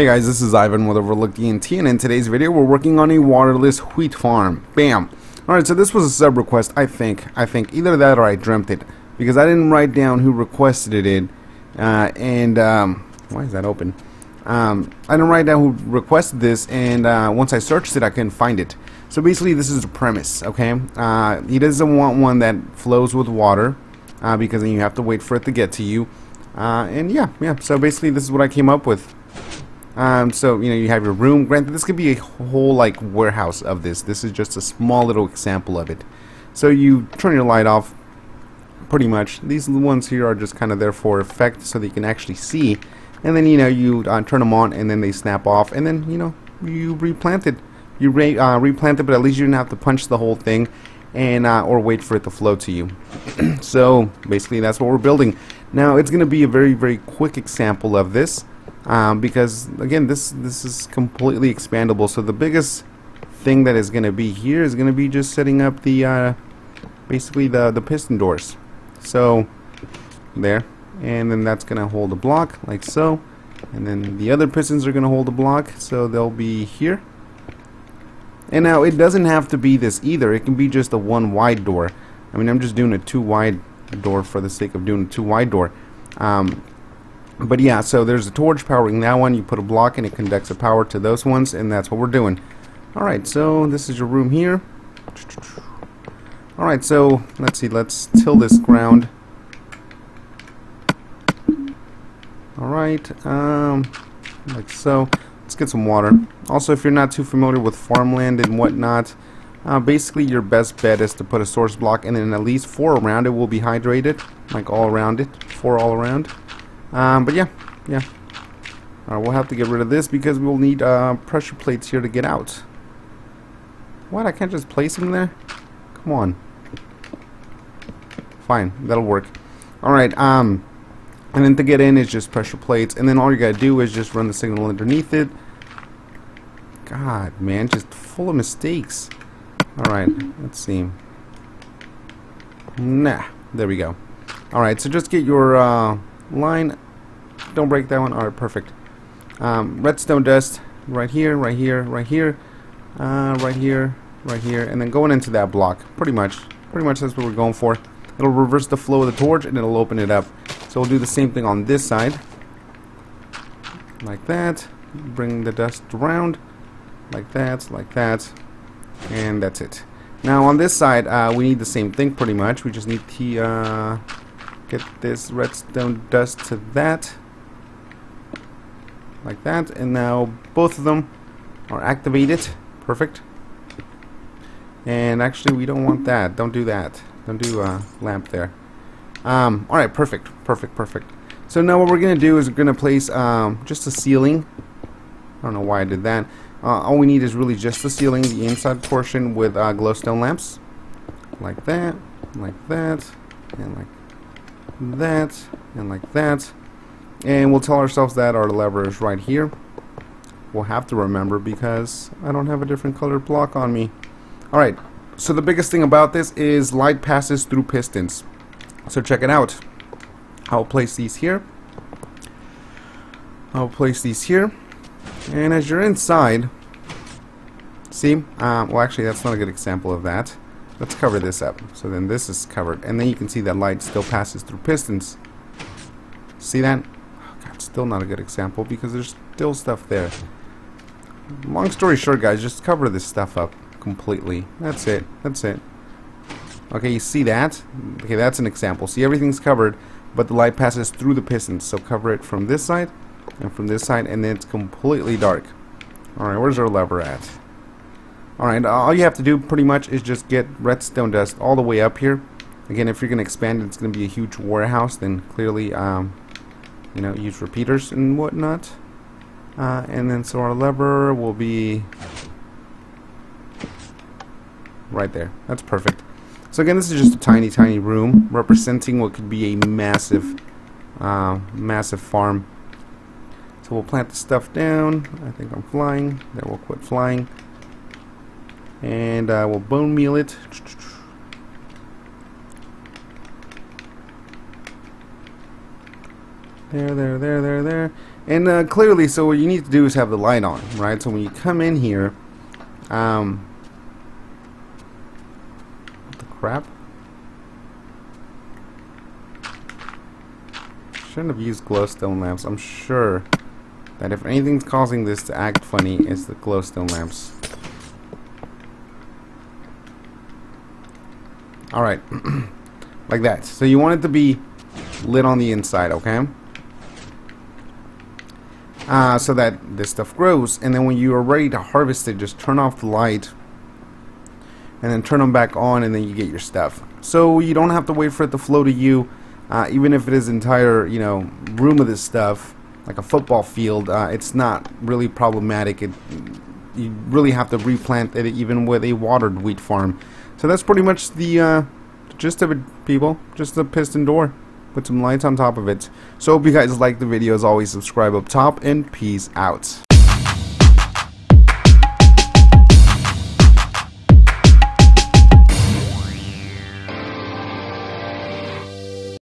Hey guys, this is Ivan with OverlookeDENT, and in today's video we're working on a waterless wheat farm. Bam! Alright, so this was a sub request, I think. Either that or I dreamt it, because I didn't write down who requested it, why is that open? I didn't write down who requested this, and once I searched it I couldn't find it. So basically this is the premise, okay? He doesn't want one that flows with water, because then you have to wait for it to get to you. And yeah, so basically this is what I came up with. So you know, you have your room. Granted, this could be a whole like warehouse of this. This is just a small little example of it. So you turn your light off, pretty much. These ones here are just kind of there for effect, so that you can actually see. And then you know you turn them on, and then they snap off, and then you know you replant it. You replant it, but at least you didn't have to punch the whole thing, and or wait for it to flow to you. So basically, that's what we're building. Now it's going to be a very quick example of this. Because again, this is completely expandable. So the biggest thing that is going to be here is going to be just setting up the basically the piston doors. So there, and then that's going to hold a block like so, and then the other pistons are going to hold a block, so they'll be here. And now it doesn't have to be this either. It can be just a one wide door. I mean, I'm just doing a two wide door for the sake of doing a two wide door. But yeah, so there's a torch powering that one. You put a block and it conducts a power to those ones, and that's what we're doing. Alright, so this is your room here. Alright, so let's see, let's till this ground. Alright, like so. Let's get some water. Also, if you're not too familiar with farmland and whatnot, basically your best bet is to put a source block, and then at least 4 around it will be hydrated, like all around it, 4 all around. But yeah. Alright, we'll have to get rid of this because we'll need pressure plates here to get out. What? I can't just place them there? Come on. Fine, that'll work. Alright, and then to get in is just pressure plates, and then all you gotta do is just run the signal underneath it. God, man, just full of mistakes. Alright, let's see. Nah, there we go. Alright, so just get your line. Don't break that one. Alright, perfect. Redstone dust right here, right here, right here, right here, right here, and then going into that block. Pretty much that's what we're going for. It'll reverse the flow of the torch, and it'll open it up. So we'll do the same thing on this side, like that. Bring the dust around, like that, and that's it. Now on this side, we need the same thing pretty much. We just need to get this redstone dust to that, like that, and now both of them are activated. Perfect. And actually, we don't want that. Don't do that. Don't do a lamp there. Alright, perfect. So now what we're gonna do is we're gonna place just a ceiling. I don't know why I did that. All we need is really just the ceiling, the inside portion, with glowstone lamps, like that, and like that, and like that. And we'll tell ourselves that our lever is right here. We'll have to remember because I don't have a different colored block on me. Alright, so the biggest thing about this is light passes through pistons. So check it out. I'll place these here. And as you're inside, see, well actually that's not a good example of that. Let's cover this up. So then this is covered, and then you can see that light still passes through pistons. See that? Oh God, still not a good example because there's still stuff there. Long story short, guys, just cover this stuff up completely. That's it. Okay, you see that? Okay, that's an example. See, everything's covered, but the light passes through the pistons. So cover it from this side and from this side, and then it's completely dark. Alright, where's our lever at? Alright, all you have to do pretty much is just get redstone dust all the way up here. Again, if you're going to expand it, it's going to be a huge warehouse, then clearly, you know, use repeaters and whatnot. And then so our lever will be right there. That's perfect. So again, this is just a tiny room representing what could be a massive farm. So we'll plant the stuff down. I think I'm flying. Then we'll quit flying. And we'll bone meal it. There. And clearly, so what you need to do is have the light on, right? So when you come in here, what the crap? Shouldn't have used glowstone lamps. I'm sure that if anything's causing this to act funny, it's the glowstone lamps. Alright, like that. So you want it to be lit on the inside, okay? So that this stuff grows, and then when you are ready to harvest it, just turn off the light and then turn them back on, and then you get your stuff. So you don't have to wait for it to flow to you, even if it is entire, you know, room of this stuff, like a football field. It's not really problematic. You really have to replant it, even with a watered wheat farm. So that's pretty much the gist of it, people. Just a piston door. Put some lights on top of it. So hope you guys like the video. As always, subscribe up top, and peace out.